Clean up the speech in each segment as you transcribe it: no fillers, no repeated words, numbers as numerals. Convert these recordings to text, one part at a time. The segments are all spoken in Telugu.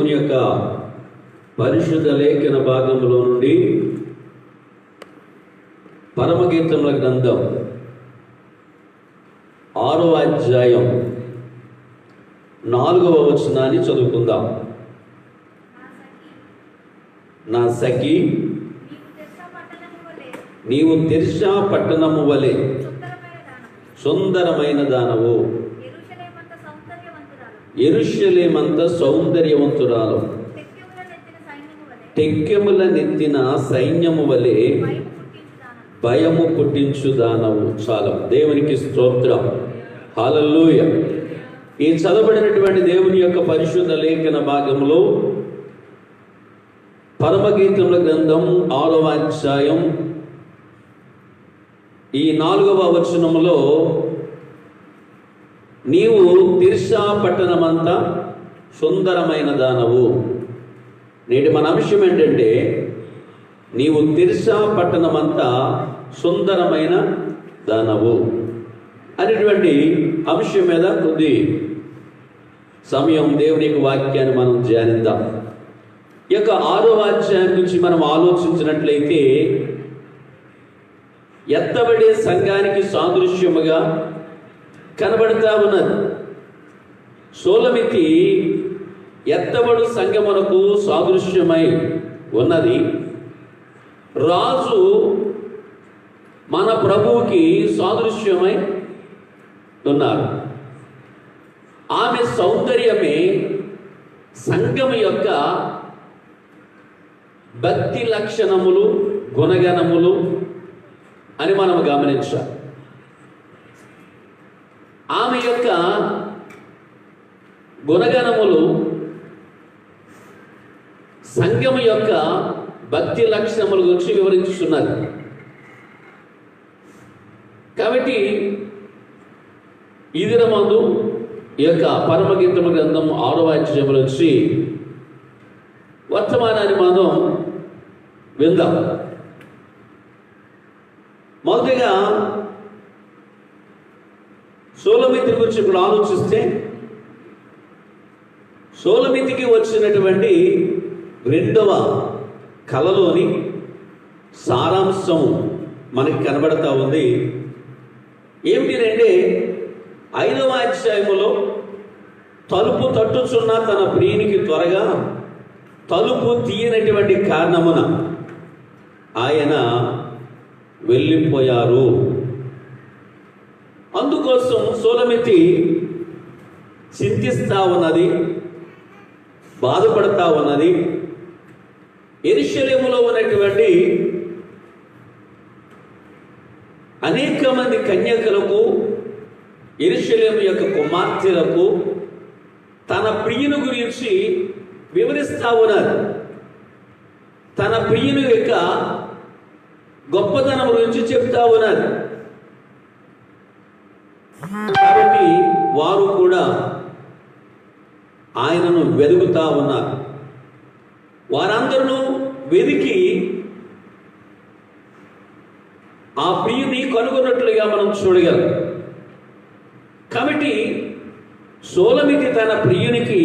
దేవుని యొక్క పరిశుద్ధ లేఖన భాగంలో నుండి పరమగీతముల గ్రంథం 6వ అధ్యాయం 4వ వచనాన్ని చదువుకుందాం. నా సఖి, నీవు తిర్సా పట్టణము వలె సుందరమైన దానవు, యెరూషలేమంత సౌందర్యవంతురాలు, టెక్కెముల నెత్తిన సైన్యము వలె భయము పుట్టించు దానవు. చాలు. దేవునికి స్తోత్రం. హల్లెలూయా. ఈ చదవబడినటువంటి దేవుని యొక్క పరిశుద్ధ లేఖన భాగంలో పరమగీతముల గ్రంథం 6వ అధ్యాయం ఈ 4వ వచనములో, నీవు తిర్సా పట్టణమంతా సుందరమైన దానవు. నేటి మన అంశం ఏంటంటే, నీవు తిర్సా పట్టణమంతా సుందరమైన దానవు అనేటువంటి అంశం మీద కొద్ది సమయం దేవుని యొక్క వాక్యాన్ని మనం ధ్యానిద్దాం. ఈ యొక్క 6వ అధ్యాయం నుంచి మనం ఆలోచించినట్లయితే, ఎత్తబడే సంఘానికి సాదృశ్యముగా కనబడతా ఉన్నది. సోలమితి ఎత్తబడు సంఘమునకు సాదృశ్యమై ఉన్నది. రాజు మన ప్రభువుకి సాదృశ్యమై ఉన్నారు. ఆమె సౌందర్యమే సంఘము యొక్క భక్తి లక్షణములు, గుణగణములు అని మనం గమనించాలి. ఆమె యొక్క గుణగణములు సంఘము యొక్క భక్తి లక్షణముల గురించి వివరించుతున్నారు. కాబట్టి ఈ దినమందు ఈ యొక్క పరమగీతముల గ్రంథం 6వ అధ్యాయంలో వచ్చి వర్తమానాన్ని మనం విందాం. మొదటిగా సోలమితి గురించి ఇప్పుడు ఆలోచిస్తే, సోలమితికి వచ్చినటువంటి 2వ కళలోని సారాంశం మనకి కనబడతా ఉంది. ఏమిటంటే, 5వ అధ్యాయములో తలుపు తట్టుచున్న తన ప్రియునికి త్వరగా తలుపు తీయనటువంటి కారణమున ఆయన వెళ్ళిపోయారు. అందుకోసం సోలమితి చింతిస్తా ఉన్నది, బాధపడతా ఉన్నది. యెరూషలేములో ఉన్నటువంటి అనేక మంది కన్యకలకు, యెరూషలేము యొక్క కుమార్తెలకు తన ప్రియుని గురించి వివరిస్తా ఉన్నారు. తన ప్రియుని యొక్క గొప్పతనం గురించి చెప్తా ఉన్నారు. కాబట్టి వారు కూడా ఆయనను వెతుకుతా ఉన్నారు. వారందరూ వెతికి ఆ ప్రియుని కనుగొన్నట్లుగా మనం చూడగలం. కాబట్టి సోలమితి తన ప్రియునికి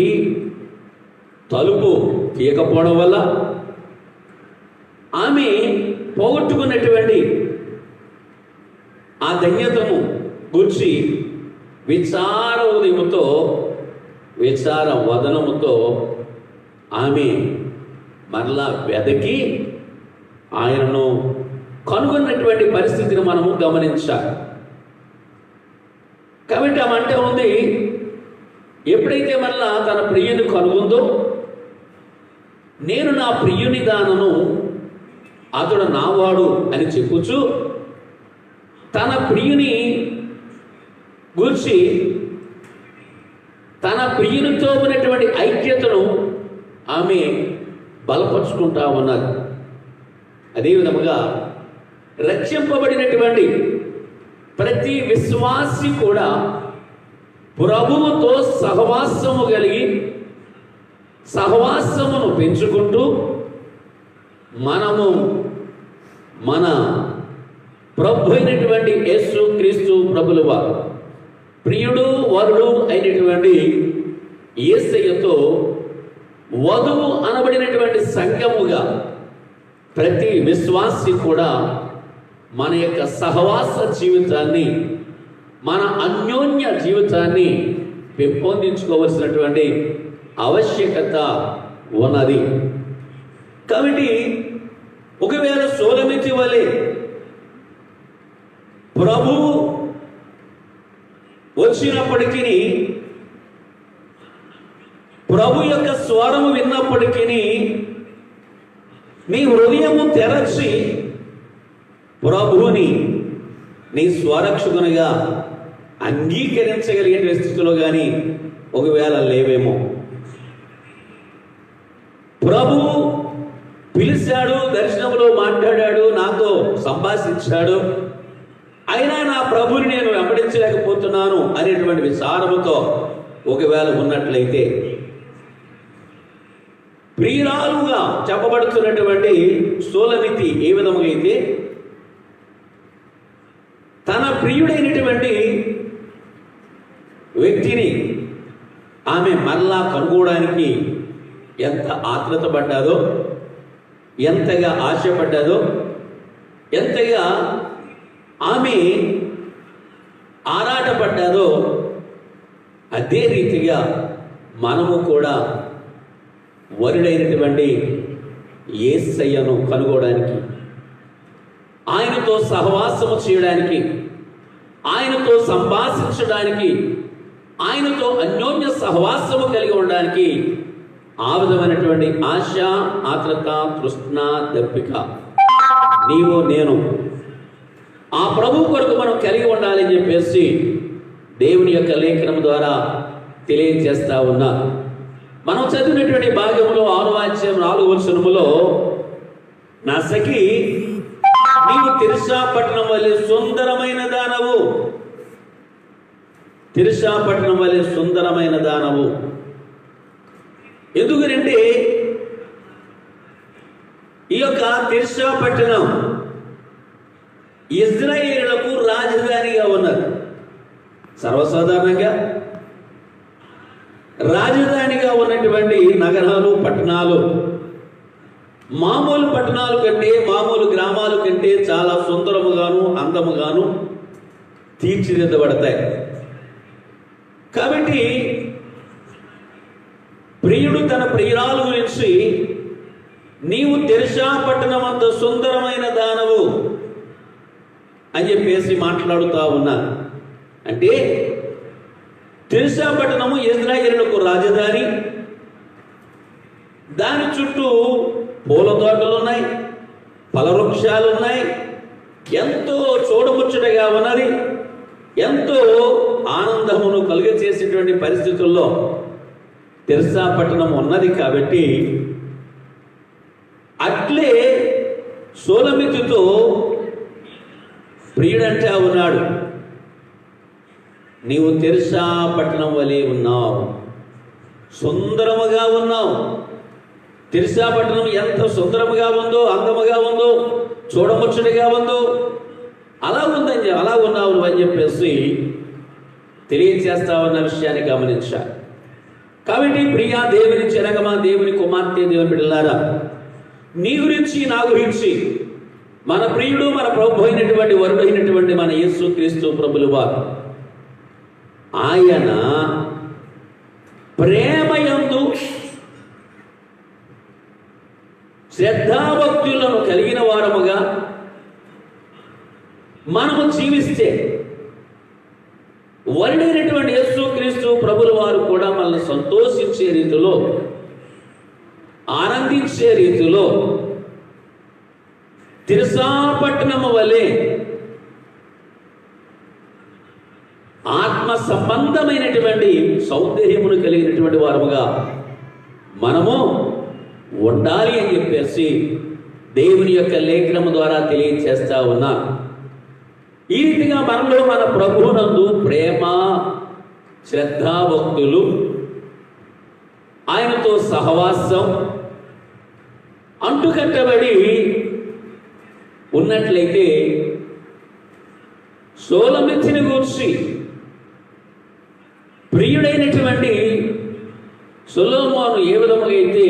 తలుపు తీయకపోవడం వల్ల ఆమె పోగొట్టుకున్నటువంటి ఆ ధన్యతను గురించి విచార ఉదయముతో, విచార వదనముతో ఆమె మరలా వెదకి ఆయనను కనుగొన్నటువంటి పరిస్థితిని మనము గమనించాలి. కాబట్టి ఆమె అంటే ఉంది, ఎప్పుడైతే మరలా తన ప్రియుని కనుగొందో, నేను నా ప్రియుని దానను, అతడు నావాడు అని చెప్పుచు తన ప్రియుని గురించి, తన ప్రియునితో ఉన్నటువంటి ఐక్యతను ఆమె బలపరుచుకుంటా ఉన్నది. అదేవిధముగా రక్షింపబడినటువంటి ప్రతి విశ్వాసి కూడా ప్రభువుతో సహవాసము కలిగి సహవాసమును పెంచుకుంటూ మనము మన ప్రభు అయినటువంటి యేసు క్రీస్తు ప్రభుల వారు ప్రియుడు వరుడు అయినటువంటి యేసయ్యతో వధువు అనబడినటువంటి సంఘముగా ప్రతి విశ్వాసి కూడా మన యొక్క సహవాస జీవితాన్ని, మన అన్యోన్య జీవితాన్ని పెంపొందించుకోవలసినటువంటి ఆవశ్యకత ఉన్నది. కాబట్టి ఒకవేళ సోలమితి వలె ప్రభువు వచ్చినప్పటికీ, ప్రభు యొక్క స్వరము విన్నప్పటికీ నీ హృదయము తెరచి ప్రభువుని నీ స్వరక్షకునిగా అంగీకరించగలిగే స్థితిలో కానీ ఒకవేళ లేవేమో. ప్రభువు పిలిచాడు, దర్శనంలో మాట్లాడాడు, నాతో సంభాషించాడు, అయినా నా ప్రభుని నేను వెంబడించలేకపోతున్నాను అనేటువంటి విచారముతో ఒకవేళ ఉన్నట్లయితే, ప్రియురాలుగా చెప్పబడుతున్నటువంటి సోలమితి ఏ విధముగా అయితే తన ప్రియుడైనటువంటి వ్యక్తిని ఆమె మరలా కనుగోవడానికి ఎంత ఆత్రుత పడ్డాదో, ఎంతగా ఆశపడ్డాదో, ఎంతగా ఆమె ఆరాటపడ్డాదో, అదే రీతిగా మనము కూడా వరుడైనటువంటి యేసయ్యను కనుగోవడానికి, ఆయనతో సహవాసము చేయడానికి, ఆయనతో సంభాషించడానికి, ఆయనతో అన్యోన్య సహవాసము కలిగి ఉండడానికి ఆ విధమైనటువంటి ఆశ, ఆత్రత, తృష్ణ, దప్పిక నీవు నేను ఆ ప్రభు కొరకు మనం కలిగి ఉండాలని చెప్పేసి దేవుని యొక్క లేఖనం ద్వారా తెలియజేస్తా ఉన్నా. మనం చదివినటువంటి భాగంలో 6వ అధ్యాయం 4వ వచనములో, నా సఖి నీవు తిర్సా పట్టణం వలె సుందరమైన దానవు, తిర్సా పట్టణం వలె సుందరమైన దానవు. ఎందుకంటే ఈ యొక్క తిర్సా పట్టణం ఇజ్రాయేలులకు రాజధానిగా ఉన్నది. సర్వసాధారణంగా రాజధానిగా ఉన్నటువంటి నగరాలు, పట్టణాలు మామూలు పట్టణాల కంటే, మామూలు గ్రామాల కంటే చాలా సుందరముగాను అందముగాను తీర్చిదిద్దబడతాయి. కాబట్టి ప్రియుడు తన ప్రియురాలు గురించి నీవు తిర్సా పట్టణం అంత సుందరమైన దానవు అని చెప్పేసి మాట్లాడుతూ ఉన్నారు. అంటే తిర్సా పట్టణము ఇజ్రాయేలులకు రాజధాని. దాని చుట్టూ పూల తోటలు ఉన్నాయి, ఫలవృక్షాలు ఉన్నాయి, ఎంతో చూడముచ్చటగా ఉన్నది, ఎంతో ఆనందమును కలుగచేసేటువంటి పరిస్థితుల్లో తిర్సా పట్టణం ఉన్నది. కాబట్టి అట్లే సోలమితితో ప్రియుడంటా ఉన్నాడు, నీవు తిర్సా పట్టణం వలె ఉన్నావు, సుందరముగా ఉన్నావు. తిర్సా పట్టణం ఎంత సుందరముగా ఉందో, అందముగా ఉందో, చూడముచ్చటగా ఉందో, అలా ఉన్నావు అని చెప్పేసి తెలియజేస్తా ఉన్న విషయాన్ని గమనించాలి. కాబట్టి ప్రియా దేవుని జనగమా, దేవుని కుమార్తె, దేవుని బిడ్డలారా, నీ గురించి, నా గురించి, మన ప్రియుడు, మన ప్రభు అయినటువంటి వరుడైనటువంటి మన యేసుక్రీస్తు ప్రభులు వారు ఆయన ప్రేమయందు శ్రద్ధాభక్తులను కలిగిన వారముగా మనము జీవిస్తే, వరుడైనటువంటి యేసుక్రీస్తు ప్రభుల వారు కూడా మనల్ని సంతోషించే రీతిలో, ఆనందించే రీతిలో తిర్సా పట్టణము వలె ఆత్మ సంబంధమైనటువంటి సౌందర్యమును కలిగినటువంటి వారముగా మనము ఉండాలి అని చెప్పేసి దేవుని యొక్క లేఖనము ద్వారా తెలియజేస్తా ఉన్నా. ఈ రీతిగా మనలో మన ప్రభువునందు ప్రేమ, శ్రద్ధాభక్తులు, ఆయనతో సహవాసం అంటుకట్టబడి ఉన్నట్లయితే సోలమితిని గూర్చి ప్రియుడైనటువంటి సొలొమోను ఏ విధముగా అయితే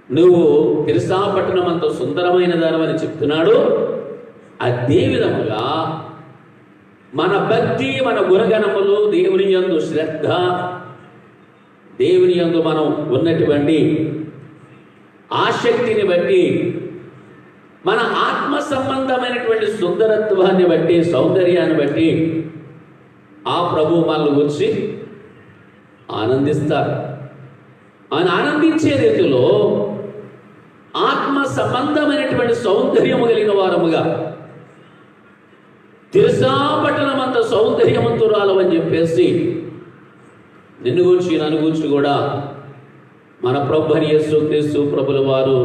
నువ్వు తిర్సా పట్టణం అంత సుందరమైన దానమని చెప్తున్నాడు, అదే విధముగా మన భక్తి, మన గుణగణములు, దేవుని యందు శ్రద్ధ, దేవుని యందు మనం ఉన్నటువంటి ఆసక్తిని బట్టి, మన ఆత్మ సంబంధమైనటువంటి సుందరత్వాన్ని బట్టి, సౌందర్యాన్ని బట్టి ఆ ప్రభు మనల్ని వచ్చి ఆనందిస్తారు. ఆయన ఆనందించే రీతిలో ఆత్మ సంబంధమైనటువంటి సౌందర్యము కలిగిన వారముగా, తిర్సా పట్టణం అంత సౌందర్యవంతురాలు అని చెప్పేసి నిన్ను గురించి నన్ను గురించి కూడా మన ప్రభు అని యేసుక్రీస్తు ప్రభుల వారు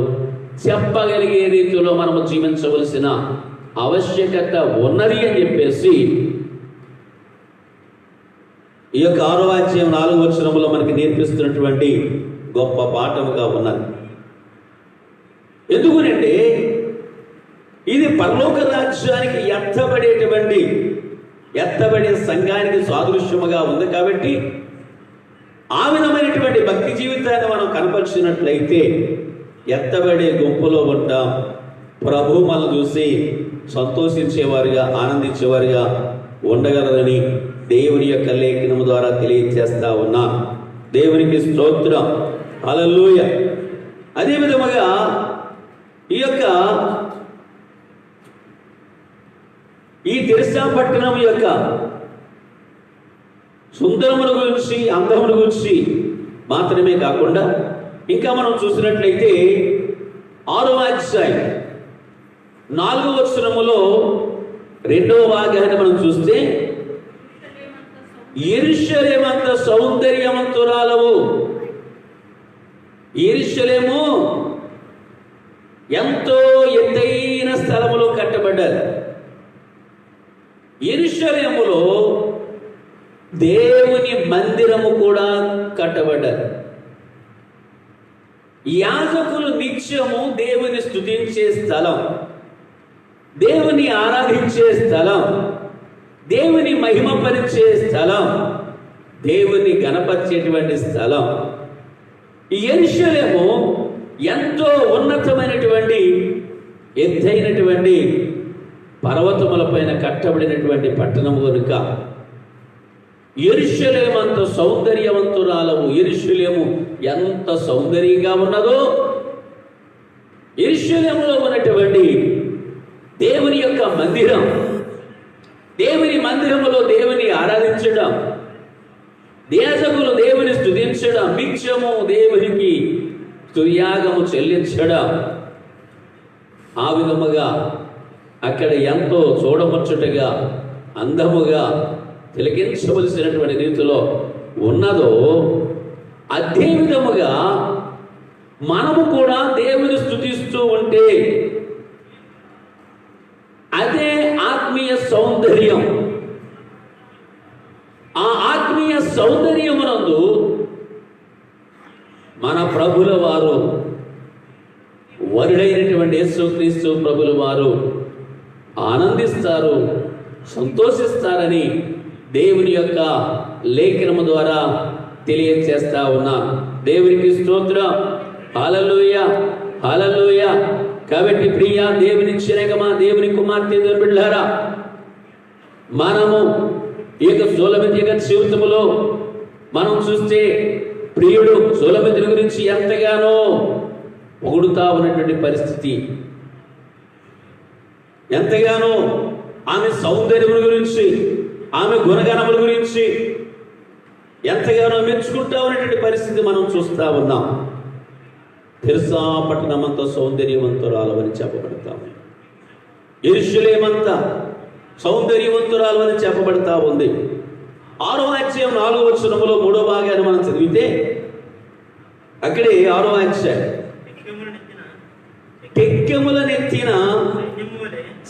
చెప్పగలిగే రీతిలో మనము జీవించవలసిన ఆవశ్యకత ఉన్నది అని చెప్పేసి ఈ యొక్క 6వ అధ్యాయం 4వ వచనములో మనకి నేర్పిస్తున్నటువంటి గొప్ప పాఠముగా ఉన్నది. ఎందుకంటే ఇది పరలోక రాజ్యానికి ఎత్తబడే సంఘానికి సాదృశ్యముగా ఉంది కాబట్టి ఆ విధమైనటువంటి భక్తి జీవితాన్ని మనం కనపరిచినట్లయితే ఎత్తబడే గుంపులో ఉంటాం. ప్రభు మనల్ని చూసి సంతోషించేవారుగా, ఆనందించేవారుగా ఉండగలరని దేవుని యొక్క లేఖనము ద్వారా తెలియజేస్తా ఉన్నాం. దేవునికి స్తోత్రం, హల్లెలూయా. అదే విధముగా ఈ తిర్సా పట్టణం యొక్క సుందరముల గురించి, అందముల గురించి మాత్రమే కాకుండా ఇంకా మనం చూసినట్లయితే 6వ అధ్యాయం 4వ వచనములో 2వ భాగాన్ని మనం చూస్తే, యెరూషలేమంత సౌందర్యవంతురాలవు. యెరూషలేము ఎంతో ఎత్తైన స్థలములో కట్టబడ్డారు. యెరూషలేములో దేవుని మందిరము కూడా కట్టబడ్డారు. యాజకులు నిత్యము దేవుని స్తుతించే స్థలం, దేవుని ఆరాధించే స్థలం, దేవుని మహిమపరిచే స్థలం, దేవుని గణపరిచేటువంటి స్థలం. ఈ యెరూషలేము ఎంతో ఉన్నతమైనటువంటి ఎత్తైనటువంటి పర్వతములపైన కట్టబడినటువంటి పట్టణము కనుక యెరూషలేము అంత సౌందర్యవంతురాలవు. యెరూషలేము ఎంత సౌందర్యంగా ఉన్నదో, యెరూషలేములో ఉన్నటువంటి దేవుని యొక్క మందిరం, దేవుని మందిరములో దేవుని ఆరాధించడం, యాజకులు దేవుని స్తుతించడం, నిత్యము దేవునికి స్తుతియాగము చెల్లించడం, ఆ విధముగా అక్కడ ఎంతో చూడముచ్చటగా, అందముగా, తిలకించవలసినటువంటి రీతిలో ఉన్నదో, అదే విధముగా మనము కూడా దేవుని స్తుతిస్తూ ఉంటే అదే ఆత్మీయ సౌందర్యం. ఆ ఆత్మీయ సౌందర్యమునందు మన ప్రభుల వారు, వరుడైనటువంటి యేసుక్రీస్తు ప్రభుల వారు ఆనందిస్తారు, సంతోషిస్తారని దేవుని యొక్క లేఖనము ద్వారా తెలియజేస్తా ఉన్నా. దేవునికి స్తోత్రం, హల్లెలూయా, హల్లెలూయా. కాబట్టి ప్రియ దేవుని చిరగమా, దేవుని కుమార్తె, దేవుని బిడ్డలారా, మనము ఈ యొక్క సొలొమోను యొక్క జీవితములో మనం చూస్తే ప్రియుడు సొలొమోను గురించి ఎంతగానో పొగుడుతా ఉన్నటువంటి పరిస్థితి, ఎంతగానో ఆమె సౌందర్యముల గురించి, ఆమె గుణగణముల గురించి ఎంతగానో మెచ్చుకుంటా ఉన్నటువంటి పరిస్థితి మనం చూస్తూ ఉన్నాం. తిర్సా పట్టణమంతా సౌందర్యవంతురాలని చెప్పబడతాం. యెరూషలేమంతా సౌందర్యవంతురాలని చెప్పబడతా ఉంది. 6వ అధ్యాయం 4వ వచనములో 3వ భాగాన్ని మనం చదివితే అక్కడే 6వ అధ్యాయం, టెక్కెములనెత్తిన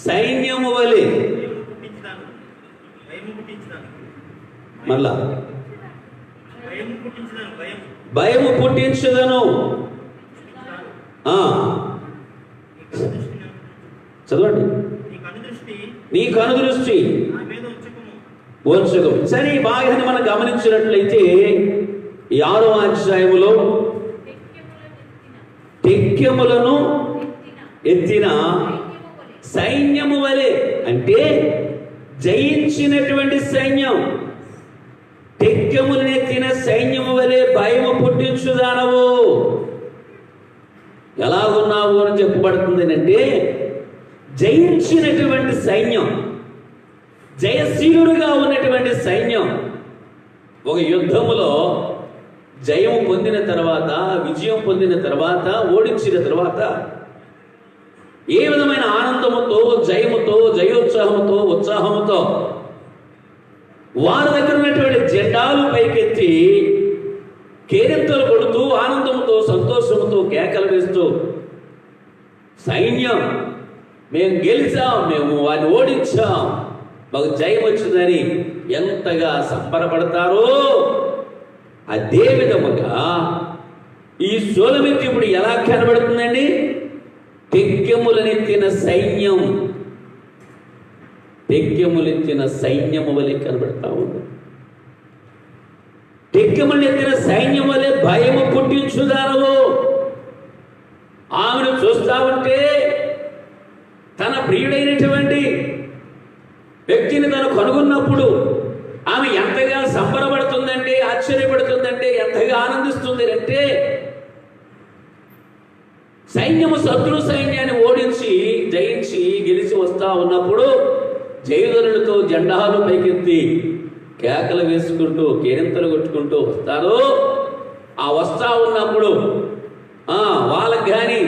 సైన్యము వలె, మళ్ళా భయము పుట్టించదను. చదవండి. నీ కనుదృష్టి ఉంచకము. సరే, ఈ భాగాన్ని మనం గమనించినట్లయితే ఈ 6వ అధ్యాయములో టెక్కెములను ఎత్తిన సైన్యము వలె, అంటే జయించినటువంటి సైన్యం. టెక్కెములను ఎత్తిన సైన్యము వలె భయము పుట్టించుదానవు. ఎలాగున్నావు అని చెప్పబడుతుంది అంటే జయించినటువంటి సైన్యం, జయశీలుడుగా ఉన్నటువంటి సైన్యం. ఒక యుద్ధములో జయము పొందిన తర్వాత, విజయం పొందిన తర్వాత, ఓడించిన తర్వాత ఏ విధమైన ఆనందముతో, జయముతో, జయోత్సాహముతో, ఉత్సాహముతో వారి దగ్గర ఉన్నటువంటి జెండాలు పైకెత్తి కేరింతలు కొడుతూ ఆనందంతో, సంతోషంతో కేకలు వేస్తూ సైన్యం మేము గెలిచాం, మేము వారిని ఓడించాం, మాకు జయం వచ్చిందని ఎంతగా సంబరపడతారో, అదే విధముగా ఈ షూలమితి ఇప్పుడు ఎలా కనబడుతుందండి? టెక్కెములనెత్తిన సైన్యం, టెక్కెములెత్తిన సైన్యము వలె కనబడతా ఉంది. టెక్కెములెత్తిన సైన్యం వలె భయము పుట్టించుదానవు. ఆమెను చూస్తా ఉంటే తన ప్రియుడైనటువంటి వ్యక్తిని తను కనుగొన్నప్పుడు ఆమె ఎంతగా సంబరపడుతుందంటే, ఆశ్చర్యపడుతుందంటే, ఎంతగా ఆనందిస్తుంది అంటే, సైన్యము శత్రు సైన్యాన్ని ఓడించి, జయించి, గెలిచి వస్తా ఉన్నప్పుడు జయధ్వనులతో జెండాలు పైకెత్తి కేకలు వేసుకుంటూ, కేరింతలు కొట్టుకుంటూ వస్తారు. ఆ వస్తా ఉన్నప్పుడు వాళ్ళకి కానీ,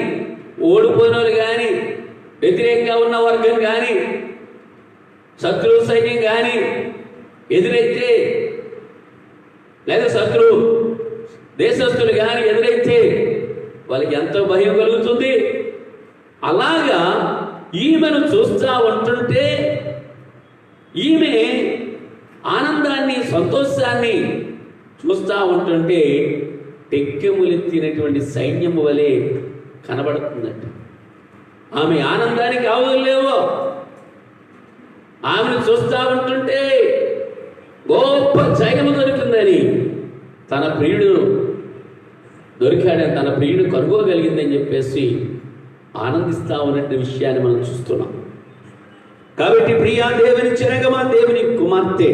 ఓడిపోయిన వాళ్ళు కానీ, వ్యతిరేకంగా ఉన్న వర్గం కానీ, శత్రు సైన్యం కానీ ఎదురైతే, లేదా శత్రు దేశస్తులు కానీ ఎదురైతే వాళ్ళకి ఎంతో భయం కలుగుతుంది. అలాగా ఈమెను చూస్తూ ఉంటుంటే, ఈమె ఆనందాన్ని, సంతోషాన్ని చూస్తూ ఉంటుంటే టెక్కెములెత్తినటువంటి సైన్యము వలె కనబడుతుందంట. ఆమె ఆనందానికి ఆవులు లేవో. ఆమెను చూస్తూ ఉంటుంటే గొప్ప జయము దొరికిందని, తన ప్రియుడు దొరికాడని, తన ప్రియుడు కనుగోగలిగిందని చెప్పేసి ఆనందిస్తా ఉన్నటువంటి విషయాన్ని మనం చూస్తున్నాం. కాబట్టి ప్రియా దేవుని చెరగమా, దేవుని కుమార్తె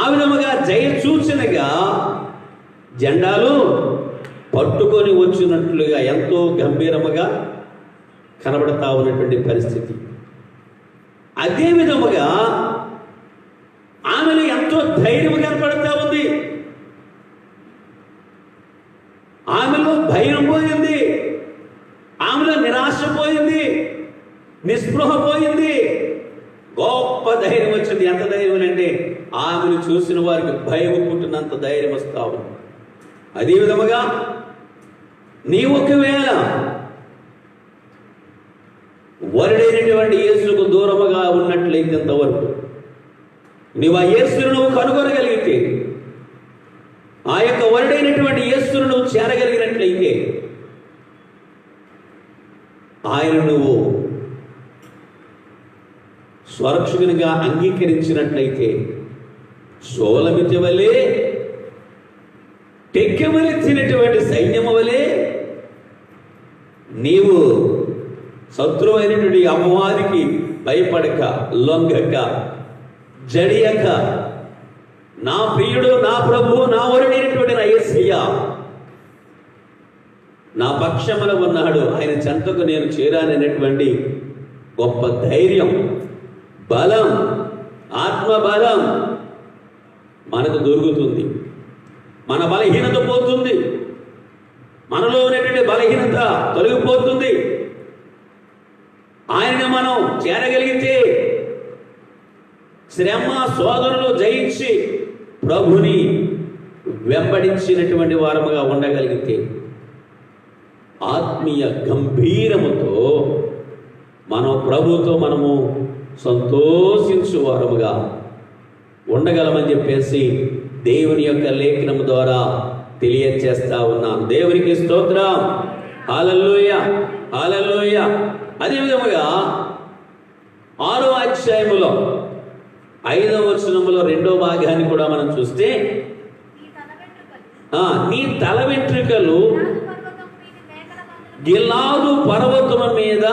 ఆ విధముగా జయ సూచనగా జెండాలు పట్టుకొని వచ్చినట్లుగా ఎంతో గంభీరముగా కనబడతా ఉన్నటువంటి పరిస్థితి. అదే విధముగా ఆమెలో ఎంతో ధైర్యం కనపడతా ఉంది. ఆమెలో భయం పోయింది, ఆమెలో నిరాశ పోయింది, నిస్పృహ పోయింది, గొప్ప ధైర్యం వచ్చింది. ఎంత ధైర్యం అంటే ఆమెను చూసిన వారికి భయం పుట్టినంత ధైర్యం వస్తా ఉంది. అదే విధముగా నీ ఒకవేళ వరుడైనటువంటి యేసుకు దూరముగా ఉన్నట్లయితే, ఇంతవరకు నీవు ఆ యేసును నువ్వు కనుగొనగలిగితే, ఆ యొక్క వరుడైనటువంటి యేసును నువ్వు చేరగలిగినట్లయితే, ఆయన నువ్వు స్వరక్షకునిగా అంగీకరించినట్లయితే, షూలమితి వలె, టెక్కెములెత్తినటువంటి సైన్యము వలె నీవు శత్రువైనటువంటి అమ్మవారికి భయపడక, లొంగక, జడియక, నా ప్రియుడు, నా ప్రభువు, నా వరుడైనటువంటి నా యేసయ్య నా పక్షమున ఉన్నాడు, ఆయన చెంతకు నేను చేరాననేటువంటి గొప్ప ధైర్యం, బలం, ఆత్మబలం మనకు దొరుకుతుంది. మన బలహీనత పోతుంది, మనలో ఉన్నటువంటి బలహీనత తొలగిపోతుంది. ఆయనను మనం చేరగలిగితే, శ్రమ శోధనలు జయించి ప్రభుని వెంబడించినటువంటి వారముగా ఉండగలిగితే, ఆత్మీయ గంభీరముతో మనం ప్రభుతో మనము సంతోషించు వారముగా ఉండగలమని చెప్పేసి దేవుని యొక్క లేఖనము ద్వారా తెలియచేస్తా ఉన్నాం. దేవునికి స్తోత్రం. హల్లెలూయా, హల్లెలూయా. అదే విధముగా 6వ అధ్యాయములో 5వ వచనములో 2వ భాగాన్ని కూడా మనం చూస్తే, నీ తల వెంట్రుకలు గిలాదు పర్వతము మీద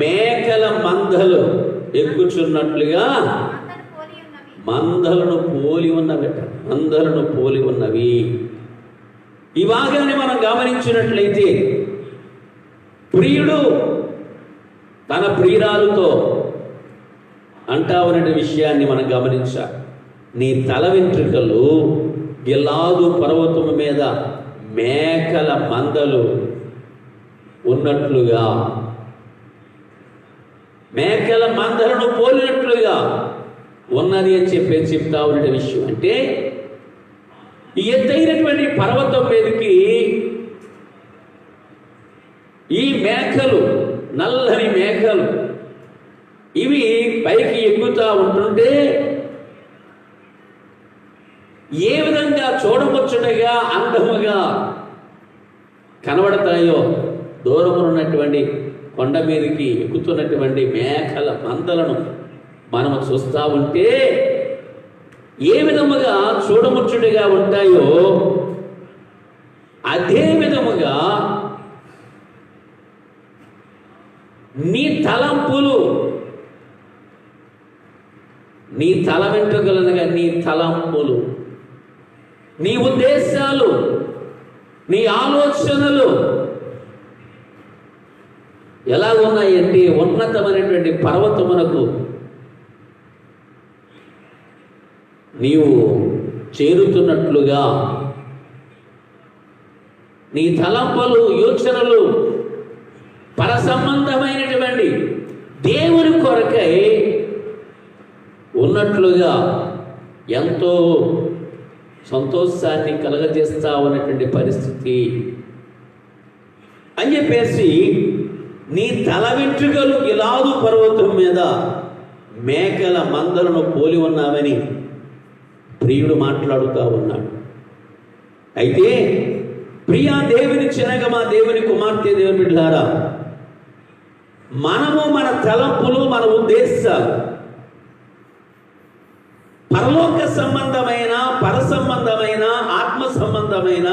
మేకల మందలు ఎక్కుచున్నట్లుగా మందలను పోలి ఉన్నవి. ఈ భాగాన్ని మనం గమనించినట్లయితే ప్రియుడు తన ప్రియురాలుతో అంటా ఉన్న విషయాన్ని మనం గమనించాలి. నీ తల వెంట్రుకలు గిలాదు పర్వతము మీద మేకల మందలు ఉన్నట్లుగా, మేకల మందలను పోలినట్లుగా ఉన్నది అని చెప్తా ఉన్న విషయం. అంటే ఈ ఎత్తైనటువంటి పర్వతం మీదకి ఈ మేకలు, నల్లని మేకలు, ఇవి పైకి ఎక్కుతా ఉంటుంటే ఏ విధంగా చూడముచ్చటగా అందముగా కనబడతాయో, దూరమున ఉన్నటువంటి కొండ మీదకి ఎక్కుతున్నటువంటి మేకల మందలను మనము చూస్తూ ఉంటే ఏ విధముగా చూడముచ్చటగా ఉంటాయో అదే విధముగా నీ తలంపులు, నీ తల వెంట్రుకలనగా నీ తలంపులు, నీ ఉద్దేశాలు, నీ ఆలోచనలు ఎలా ఉన్నాయంటే ఉన్నతమైనటువంటి పర్వతమునకు నీవు చేరుతున్నట్లుగా నీ తలంపులు, యోచనలు పరసంబంధమైనటువంటి దేవుని కొరకై ఉన్నట్లుగా ఎంతో సంతోషాన్ని కలగజేస్తా ఉన్నటువంటి పరిస్థితి అని చెప్పేసి నీ తల వెంట్రుకలు గిలాదు పర్వతం మీద మేకల మందలను పోలి ఉన్నావని ప్రియుడు మాట్లాడుతూ ఉన్నాడు. అయితే ప్రియా దేవుని చెనగమా దేవుని కుమార్తె దేవుని బిడ్డలారా, మనము మన తలంపులు, మన ఉద్దేశాలు పరలోక సంబంధమైన, పర సంబంధమైన, ఆత్మ సంబంధమైన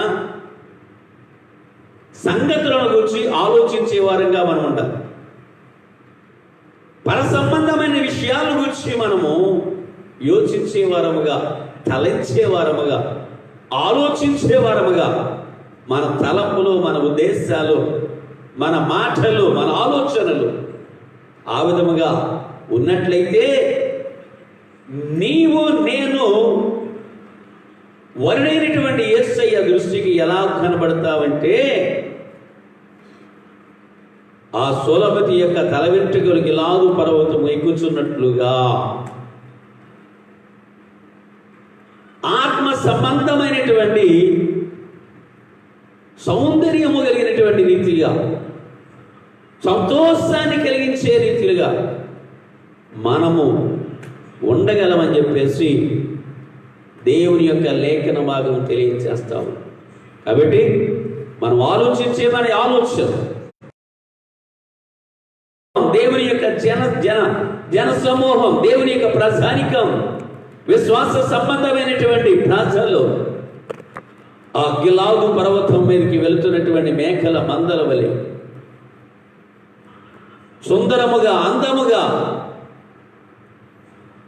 సంగతులను గురించి ఆలోచించే వారంగా మనం ఉంటాం. పర సంబంధమైన విషయాల గురించి మనము యోచించే వారముగా, తలంచే వారముగా, ఆలోచించే వారముగా మన తలంపులు, మన ఉద్దేశాలు, మన మాటలు, మన ఆలోచనలు ఆ విధముగా ఉన్నట్లయితే నీవు నేను వరుడైనటువంటి యేసయ్య దృష్టికి ఎలా కనబడతావంటే ఆ సోలపతి యొక్క తల వెంట్రుకలు గిలాదు పర్వతం ఎక్కుచున్నట్లుగా ఆత్మ సంబంధమైనటువంటి సౌందర్యము కలిగినటువంటి రీతిగా, సంతోషాన్ని కలిగించే రీతిగా మనము ఉండగలమని చెప్పేసి దేవుని యొక్క లేఖన భాగం తెలియజేస్తాము. కాబట్టి మనం ఆలోచించే మన ఆలోచన దేవుని యొక్క జన సమూహం, దేవుని యొక్క ప్రజానికం, విశ్వాస సంబంధమైనటువంటి ప్రజలు ఆ గిలాదు పర్వతం మీదకి వెళుతున్నటువంటి మేకల మందల వలె సుందరముగా, అందముగా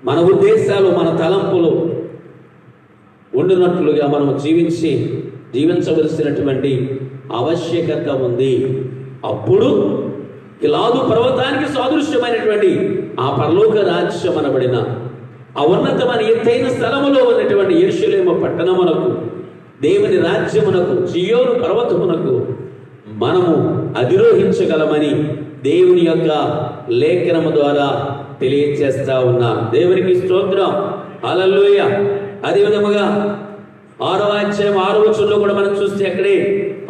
మన ఉద్దేశాలు, మన తలంపులు ఉండునట్లుగా మనం జీవించవలసినటువంటి ఆవశ్యకత ఉంది. అప్పుడు గిలాదు పర్వతానికి సాదృశ్యమైనటువంటి ఆ పరలోక రాజ్యం అనబడిన ఆ ఉన్నతమైన ఎత్తైన స్థలములో ఉన్నటువంటి యెరూషలేము పట్టణమునకు, దేవుని రాజ్యమునకు, సియోను పర్వతమునకు మనము అధిరోహించగలమని దేవుని యొక్క లేఖనము ద్వారా తెలియచేస్తా ఉన్నా. దేవునికి స్తోత్రం, హల్లెలూయా. అదే విధముగా 6వ అధ్యాయం 6వ వచనంలో కూడా మనం చూస్తే అక్కడే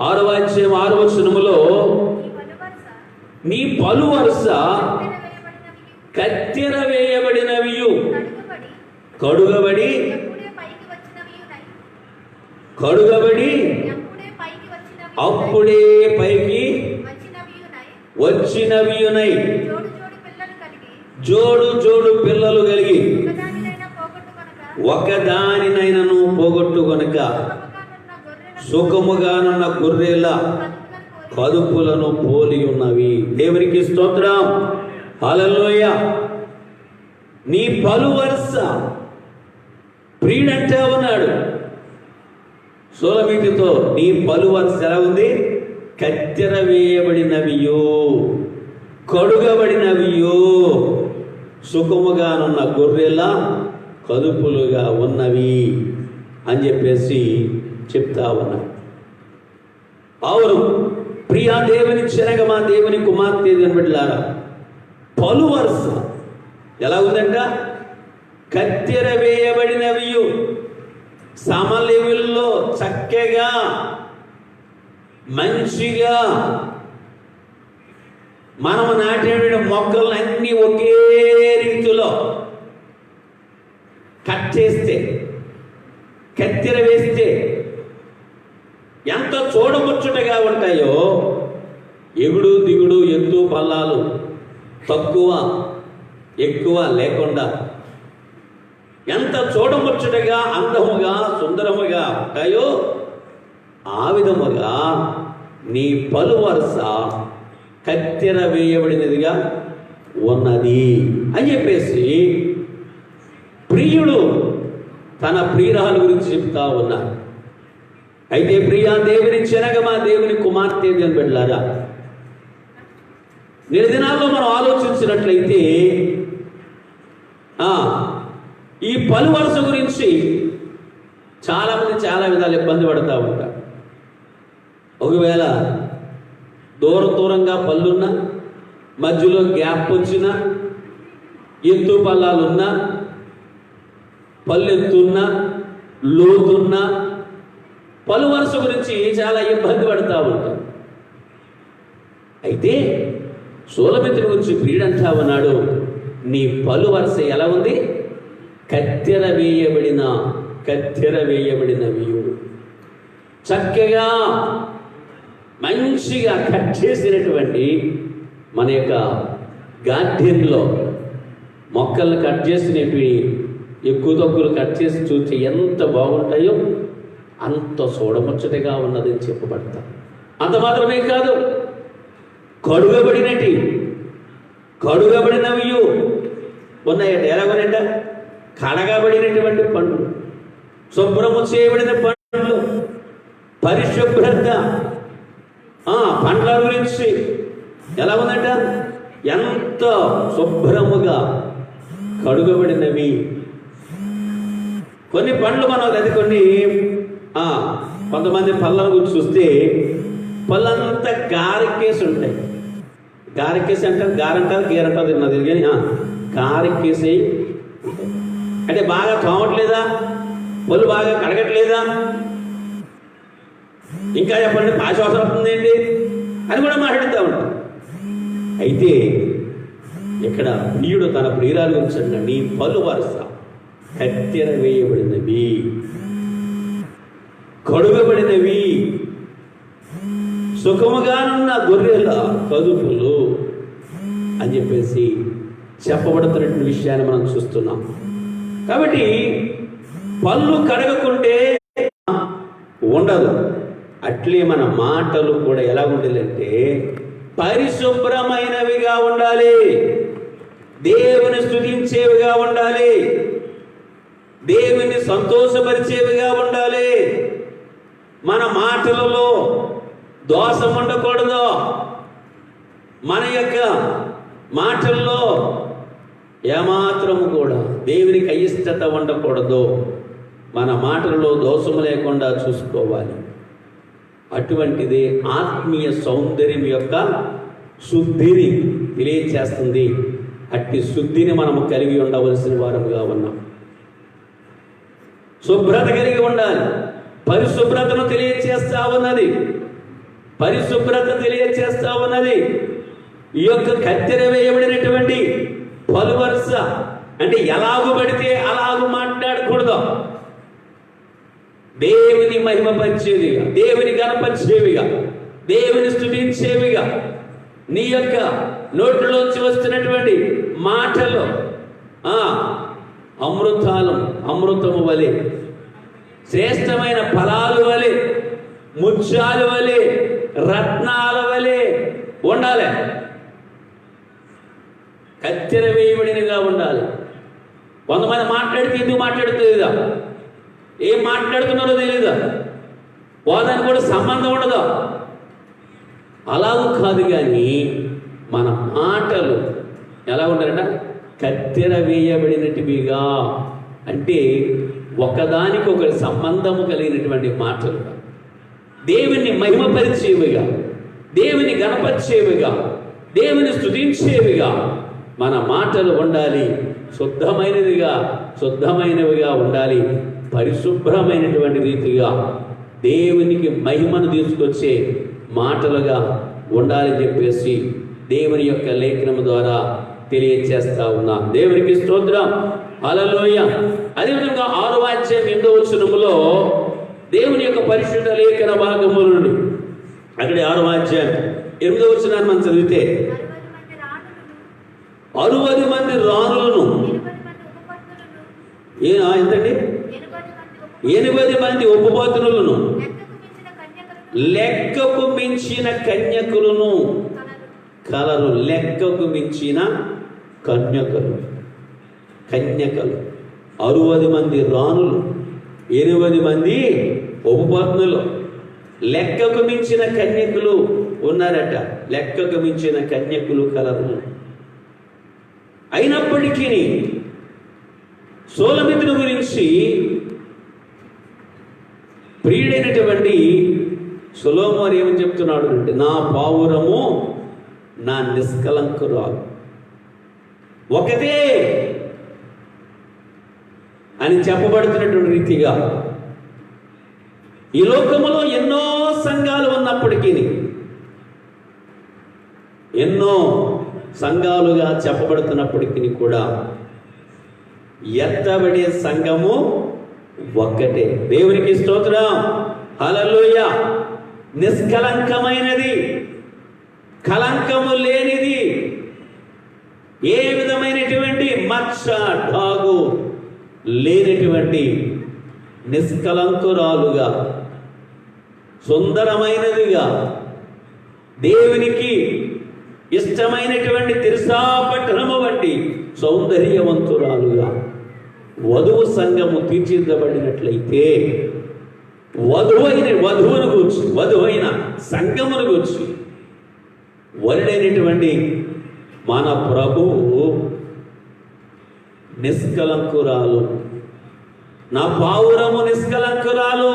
6వ అధ్యాయం 6వ వచనములో నీ పలు వరుస కత్తెర వేయబడినవియు కడుగబడి అప్పుడే పైకి వచ్చినవియునై జోడు జోడు పిల్లలు కలిగి ఒకదానినైనను పోగొట్టుకొనక సుఖముగానున్న గొర్రెల కదుపులను పోలి ఉన్నవి. దేవునికి స్తోత్రం, హల్లెలూయా. నీ పలు వరుస ప్రియుడంటే ఉన్నాడు సూలమీతితో. నీ పలు వరుస ఎలా ఉంది? కత్తెర వేయబడినవియో, కడుగబడినవియో, సుఖముగానున్న గొర్రెల కదుపులుగా ఉన్నవి అని చెప్పేసి చెప్తా ఉన్నాడు. అవును ప్రియా దేవుని చెరగమా దేవుని కుమార్తె దేవుని బిడ్డలారా, పలు వరుస ఎలా ఉందంట? కత్తెర వేయబడినవియు, సమలెవుల్లో చక్కగా మంచిగా మనము నాటిన మొక్కలన్నీ ఒకే రీతిలో కట్ చేస్తే, కత్తెర వేస్తే ఎంత చూడముచ్చటగా ఉంటాయో, ఎగుడు దిగుడు ఎత్తు పల్లాలు తక్కువ ఎక్కువ లేకుండా ఎంత చూడముచ్చటగా అందముగా సుందరముగా ఉంటాయో, ఆ విధముగా నీ పలు వరుస కత్తెర వేయబడినదిగా ఉన్నది అని చెప్పేసి ప్రియుడు తన ప్రియురాలు గురించి చెప్తా ఉన్నారు. అయితే ప్రియా దేవుని చెరగమా దేవుని కుమార్తె దేవుని బిడ్డలారా, నిర్దినాల్లో మనం ఆలోచించినట్లయితే ఈ పలు వరుస గురించి చాలామంది చాలా విధాలు ఇబ్బంది పడుతూ ఉంటారు. ఒకవేళ దూరంగా పళ్ళున్నా, మధ్యలో గ్యాప్ వచ్చినా, ఎత్తు పల్లాలున్నా, పళ్ళు ఎత్తున్నా లోతున్నా, పలు వరుస గురించి చాలా ఇబ్బంది పడుతూ ఉంటారు. అయితే సూలమిత్రుని గురించి ప్రియుడంటా ఉన్నాడు, నీ పలు వరుస ఎలా ఉంది? కత్తెర వేయబడినవి, చక్కగా మంచిగా కట్ చేసినటువంటి మన యొక్క గార్డెన్లో మొక్కలను కట్ చేసినవి ఎక్కువ తక్కువలు కట్ చేసి చూస్తే ఎంత బాగుంటాయో అంత చూడముచ్చటగా ఉన్నదని చెప్పబడతా. అంత మాత్రమే కాదు, కడుగబడినవి ఉన్నాయట. ఎలాగోనంట? కడగబడినటువంటి పండ్లు, శుభ్రము చేయబడిన పండ్లు, పరిశుభ్రత. పండ్ల గురించి ఎలా ఉందంట? ఎంత శుభ్రముగా కడుగబడినవి. కొన్ని పండ్లు మనం అది కొంతమంది పళ్ళ గురించి చూస్తే పళ్ళంతా గారెక్కేసి ఉంటాయి. గారెక్కేసి అంటారు, గారంటారు, గీరంటారు తిన్నది కానీ గారెక్కేసి అంటే బాగా తోమట్లేదా, పళ్ళు బాగా కడగట్లేదా, ఇంకా చెప్పండి పాశ్వాసం అవుతుందేంటి అని కూడా మాట్లాడుతూ ఉంటాం. అయితే ఇక్కడ ప్రియుడు తన ప్రియురాలు గురించి అన్నాడు, నీ పలు వరుస కత్తెర వేయబడినవి, కడుగబడినవి, సుఖముగానున్న గొర్రెల కదుపులు అని చెప్పేసి చెప్పబడుతున్న విషయాన్ని మనం చూస్తున్నాం. కాబట్టి పళ్ళు కడగకుంటే ఉండదు. అట్లే మన మాటలు కూడా ఎలా ఉండాలంటే పరిశుభ్రమైనవిగా ఉండాలి, దేవుని స్తుతించేవిగా ఉండాలి, దేవుని సంతోషపరిచేవిగా ఉండాలి. మన మాటలలో దోషం ఉండకూడదు, మన యొక్క మాటల్లో ఏమాత్రము కూడా దేవునికి అయిష్టత ఉండకూడదు. మన మాటలలో దోషము లేకుండా చూసుకోవాలి. అటువంటిది ఆత్మీయ సౌందర్యం యొక్క శుద్ధిని తెలియచేస్తుంది. అట్టి శుద్ధిని మనము కలిగి ఉండవలసిన వారముగా ఉన్నాం. శుభ్రత కలిగి ఉండాలి. పరిశుభ్రతను తెలియచేస్తా ఉన్నది, పరిశుభ్రత తెలియచేస్తా ఉన్నది. ఈ యొక్క కత్తెర వేయబడినటువంటి పలు వరుస అంటే ఎలాగూ పడితే అలాగూ మాట్లాడకూడదు. దేవుని మహిమపరిచేవిగా, దేవుని గణపరిచేవిగా, దేవుని స్తుతించేవిగా, నీ యొక్క నోట్లోంచి వస్తున్నటువంటి మాటలు అమృతము వలె, శ్రేష్టమైన ఫలాలు వలె ముత్యాల వలె, రత్నాల వలె ఉండాలి. కత్తెర వేయబడినగా ఉండాలి. కొంతమంది మాట్లాడితే ఎందుకు మాట్లాడుతుందా, ఏం మాట్లాడుతున్నారో తెలీదా, వాదానికి కూడా సంబంధం ఉండదు. అలాగూ కాదు, కానీ మన మాటలు ఎలా ఉండాలంట? కత్తెర వేయబడినట్టుగా, అంటే ఒకదానికి ఒకటి సంబంధము కలిగినటువంటి మాటలు, దేవుని మహిమపరిచేవిగా, దేవుని గణపరిచేవిగా, దేవుని స్తుతించేవిగా మన మాటలు ఉండాలి. శుద్ధమైనవిగా ఉండాలి. పరిశుభ్రమైనటువంటి రీతిగా దేవునికి మహిమను తీసుకొచ్చే మాటలుగా ఉండాలని చెప్పేసి దేవుని యొక్క లేఖనం ద్వారా తెలియచేస్తా ఉన్నా. దేవునికి స్తోత్రం, హల్లెలూయ. అదేవిధంగా 6వ అధ్యాయం 8వ వచనములో దేవుని యొక్క పరిశుద్ధ లేఖన భాగముల నుండి, అక్కడ 6వ అధ్యాయం 8వ వచనాన్ని మనం చదివితే, 60 మంది రాణులను, ఎంతండి? 80 మంది ఉపపత్నులను, లెక్కకు మించిన కన్యకులను కలరు. లెక్కకు మించిన కన్యకలు 60 మంది రాణులు, 80 మంది ఉపపత్నులు, లెక్కకు మించిన కన్యకులు ఉన్నారట. లెక్కకు మించిన కన్యకులు కలరు. అయినప్పటికీ సొలొమోను గురించి ప్రియుడైనటువంటి సొలొమోను ఏమని చెప్తున్నాడు అంటే, నా పావురము నా నిష్కలంకురాలు ఒకటే అని చెప్పబడుతున్నటువంటి రీతిగా ఈ లోకములో ఎన్నో సంఘాలు ఉన్నప్పటికీ, ఎన్నో సంఘాలుగా చెప్పబడుతున్నప్పటికీ కూడా ఎత్తబడే సంఘము ఒక్కటే. దేవునికి స్తోత్రం, హల్లెలూయ. నిష్కలంకమైనది, కలంకము లేనిది, ఏ విధమైనటువంటి మచ్చ డాగు లేనటువంటి నిష్కలంకురాలుగా, సుందరమైనదిగా, దేవునికి ఇష్టమైనటువంటి తిరుసాపట్టణము వంటి సౌందర్యవంతురాలుగా వధువు సంఘము తీర్చిదిద్దబడినట్లయితే, వధువైన సంఘమును గూర్చి వరుడైనటువంటి మన ప్రభువు నిష్కలంకురాలు, నా పావురము నిష్కలంకురాలు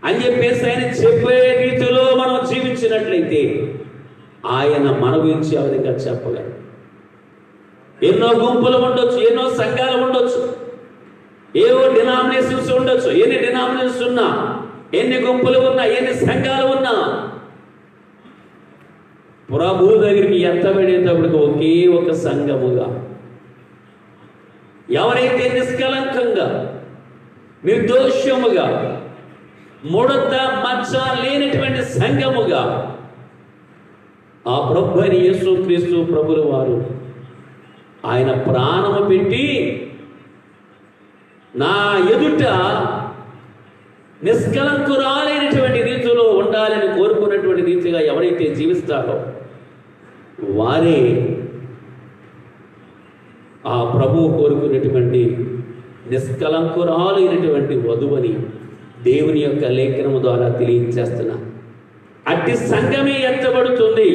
అని చెప్పేసి ఆయన చెప్పే రీతిలో మనం జీవించినట్లయితే ఆయన మన గురించి ఆ విధంగా చెప్పగలడు. ఎన్నో గుంపులు ఉండొచ్చు, ఎన్నో సంఘాలు ఉండొచ్చు, ఏవో డినామినేషన్స్ ఉండొచ్చు. ఎన్ని డినామినేషన్స్ ఉన్నా, ఎన్ని గుంపులు ఉన్నా, ఎన్ని సంఘాలు ఉన్నా, ప్రభు దగ్గరికి ఎత్తబడేటప్పటికి ఒకే ఒక సంఘముగా, ఎవరైతే నిష్కలంకంగా, నిర్దోషముగా, ముడత మచ్చ లేనటువంటి సంఘముగా ఆ ప్రభు అయిన యేసుక్రీస్తు ప్రభుల వారు ఆయన ప్రాణము పెట్టి నా ఎదుట నిష్కలంకురాలైనటువంటి రీతిలో ఉండాలని కోరుకున్నటువంటి రీతిగా ఎవరైతే జీవిస్తారో వారే ఆ ప్రభువు కోరుకున్నటువంటి నిష్కలంకురాలైనటువంటి వధువని దేవుని యొక్క లేఖనము ద్వారా తెలియజేస్తున్నా. అట్టి సంఘమే ఎత్తబడుతుంది.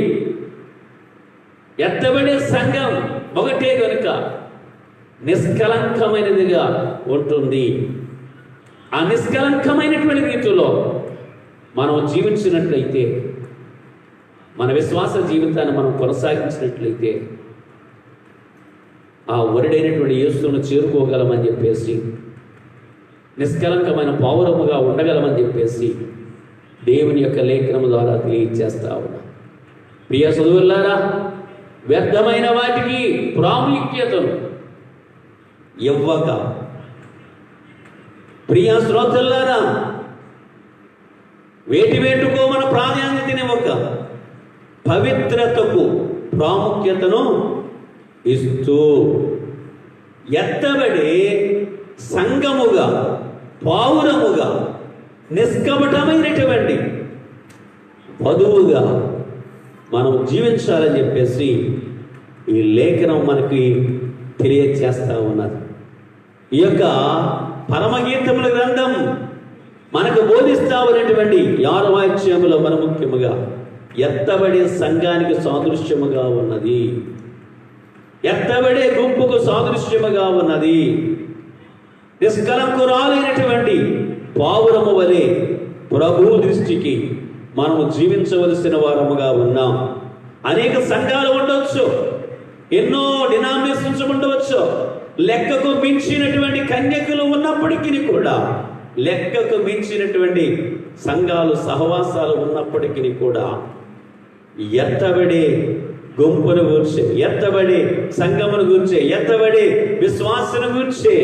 ఎత్తబడే సంఘం ఒకటే కనుక నిష్కలంకమైనదిగా ఉంటుంది. ఆ నిష్కలంకమైనటువంటి రీతిలో మనం జీవించినట్లయితే, మన విశ్వాస జీవితాన్ని మనం కొనసాగించినట్లయితే ఆ వరుడైనటువంటి యేసును చేరుకోగలమని చెప్పేసి, నిష్కలంకమైన పౌరముగా ఉండగలమని చెప్పేసి దేవుని యొక్క లేఖనము ద్వారా తెలియజేస్తా ఉన్నా. ప్రియ సోదరులారా, వ్యర్థమైన వాటికి ప్రాముఖ్యతను ఇవ్వక, ప్రియ శ్రోతలారా, వేటికో మన ప్రాధాన్యతనివ్వక పవిత్రతకు ప్రాముఖ్యతను ఇస్తూ ఎత్తబడే సంఘముగా, పావురముగా నిష్కపటమైనటువంటి వధువుగా మనం జీవించాలని చెప్పేసి ఈ లేఖనం మనకి తెలియచేస్తా ఉన్నది. ఈ యొక్క పరమగీతముల గ్రంథం మనకు బోధిస్తా ఉన్నటువంటి 6వ అధ్యాయములో మన ముఖ్యముగా ఎత్తబడే సంఘానికి సాదృశ్యముగా ఉన్నది, ఎత్తబడే గుంపుకు సాదృశ్యముగా ఉన్నది. నిష్కలంకురాలైనటువంటి పావురము వలె ప్రభు దృష్టికి మనము జీవించవలసిన వారముగా ఉన్నాం. అనేక సంఘాలు ఉండవచ్చు, ఎన్నో డినామినేషన్స్ ఉండవచ్చు, లెక్కకు మించినటువంటి కన్యకులు ఉన్నప్పటికీ కూడా, లెక్కకు మించినటువంటి సంఘాలు సహవాసాలు ఉన్నప్పటికీ కూడా ఎత్తబడే గుంపును గురించి, ఎత్తబడే సంఘమును గురించి, ఎత్తబడే విశ్వాసను గురించి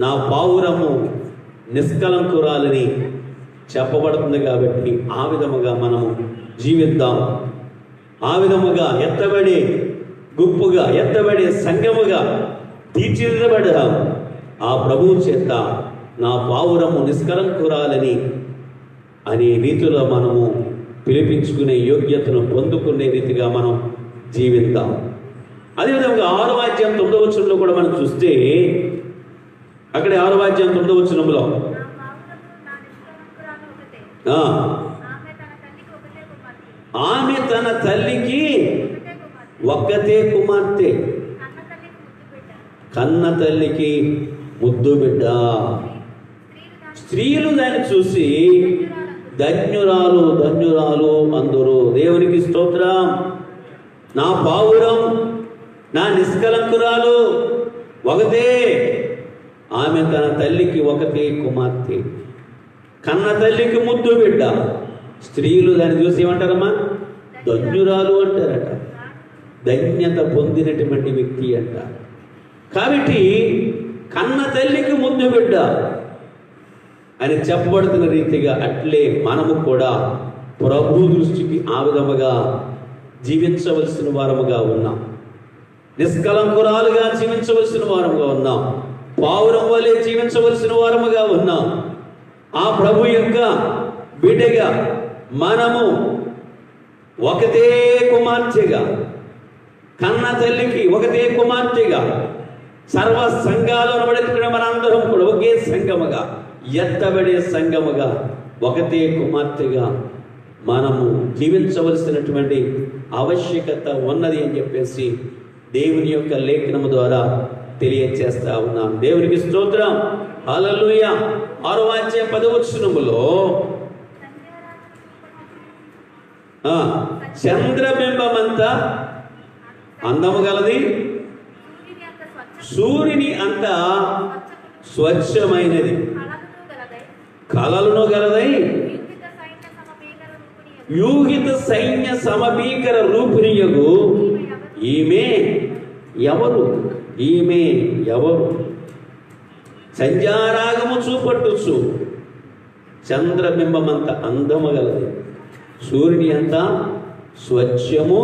నా పావురము నిష్కలంకురాలని చెప్పబడుతుంది. కాబట్టి ఆ విధముగా మనం జీవిద్దాం. ఆ విధముగా ఎత్తబడే గుంపుగా, ఎత్తబడే సంఘముగా తీర్చిదిద్దబడదాం. ఆ ప్రభువు చేత నా పావురము నిష్కలంకురాలని అనే రీతిలో మనము పిలిపించుకునే యోగ్యతను పొందుకునే రీతిగా మనం జీవిద్దాం. అదేవిధంగా 6వ అధ్యాయం 9వ వచనంలో కూడా మనం చూస్తే, అక్కడే 6వ అధ్యాయం 9వ వచనంలో ఆమె తన తల్లికి ఒక్కతే కుమార్తె, కన్న తల్లికి ముద్దు బిడ్డ. స్త్రీలు దాన్ని చూసి ధన్యురాలు ధన్యురాలు అందరూ. దేవునికి స్తోత్రం. నా పావురం, నా నిష్కలంకురాలు ఒకతే, ఆమె తన తల్లికి ఒకతే కుమార్తె, కన్న తల్లికి ముద్దు బిడ్డ. స్త్రీలు దాన్ని చూసి ఏమంటారమ్మా? ధన్యురాలు అంటారట. ధన్యత పొందినటువంటి వ్యక్తి అంటారు. కాబట్టి కన్న తల్లికి ముద్దు బిడ్డ అని చెప్పబడుతున్న రీతిగా అట్లే మనము కూడా ప్రభు దృష్టికి ఆ విధముగా జీవించవలసిన వారముగా ఉన్నాం. నిష్కలంకురాలుగా జీవించవలసిన వారముగా ఉన్నాం. పావురం వలె జీవించవలసిన వారముగా ఉన్నాం. ఆ ప్రభు యొక్క బిడ్డగా మనము ఒకటే కుమార్తెగా, కన్న తల్లికి ఒకటే కుమార్తెగా, సర్వ సంఘాలు అనబడిన మనందరం కూడా ఒకే సంఘముగా, ఎత్తబడే సంఘముగా, ఒకటే కుమార్తెగా మనము జీవించవలసినటువంటి ఆవశ్యకత ఉన్నది అని చెప్పేసి దేవుని యొక్క లేఖనము ద్వారా తెలియచేస్తా ఉన్నాం. దేవునికి స్తోత్రం. హల్లెలూయా. 6వ అధ్యాయం 10వ వచనములో చంద్రబింబమంతా అందము గలది, సూర్యుని అంత స్వచ్ఛమైనది, కలలును గలదై, యూహిత సైన్య సమభీకర రూపిణియగు ఈమె ఎవరు? ఈమె ఎవరు? సంధ్యారాగము చూపట్టుచు చంద్రబింబమంత అందము గలది, సూర్యుని అంత స్వచ్ఛము